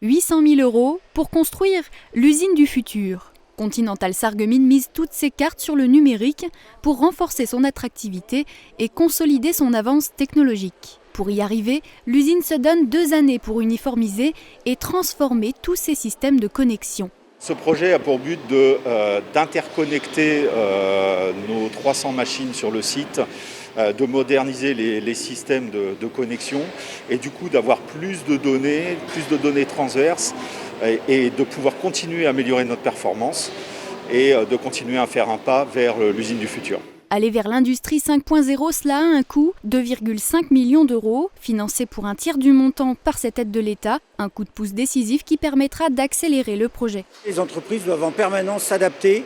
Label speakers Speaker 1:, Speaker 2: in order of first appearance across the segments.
Speaker 1: 800 000 € pour construire l'usine du futur. Continental Sarreguemines mise toutes ses cartes sur le numérique pour renforcer son attractivité et consolider son avance technologique. Pour y arriver, l'usine se donne 2 années pour uniformiser et transformer tous ses systèmes de connexion.
Speaker 2: Ce projet a pour but d'interconnecter nos 300 machines sur le site, de moderniser les systèmes de connexion et du coup d'avoir plus de données transverses et de pouvoir continuer à améliorer notre performance et de continuer à faire un pas vers l'usine du futur.
Speaker 1: Aller vers l'industrie 5.0, cela a un coût de 2,5 millions d'euros, financé pour un tiers du montant par cette aide de l'État, un coup de pouce décisif qui permettra d'accélérer le projet.
Speaker 3: Les entreprises doivent en permanence s'adapter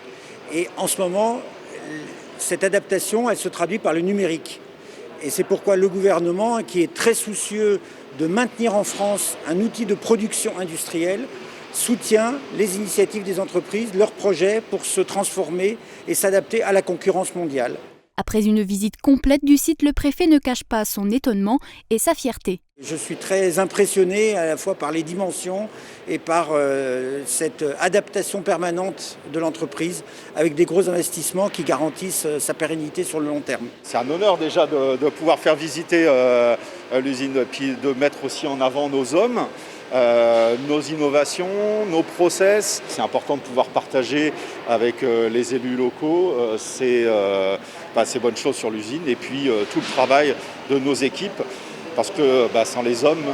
Speaker 3: et en ce moment, cette adaptation, elle se traduit par le numérique. Et c'est pourquoi le gouvernement, qui est très soucieux de maintenir en France un outil de production industrielle, soutient les initiatives des entreprises, leurs projets pour se transformer et s'adapter à la concurrence mondiale.
Speaker 1: Après une visite complète du site, le préfet ne cache pas son étonnement et sa fierté.
Speaker 3: Je suis très impressionné à la fois par les dimensions et par cette adaptation permanente de l'entreprise avec des gros investissements qui garantissent sa pérennité sur le long terme.
Speaker 2: C'est un honneur déjà de pouvoir faire visiter l'usine et puis de mettre aussi en avant nos hommes. Nos innovations, nos process. C'est important de pouvoir partager avec les élus locaux ces bonnes choses sur l'usine et puis tout le travail de nos équipes parce que sans les hommes,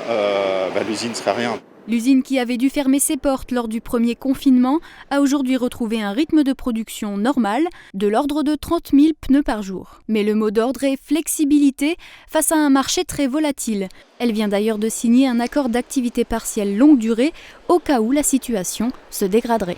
Speaker 2: l'usine ne serait rien.
Speaker 1: L'usine qui avait dû fermer ses portes lors du premier confinement a aujourd'hui retrouvé un rythme de production normal, de l'ordre de 30 000 pneus par jour. Mais le mot d'ordre est flexibilité face à un marché très volatile. Elle vient d'ailleurs de signer un accord d'activité partielle longue durée au cas où la situation se dégraderait.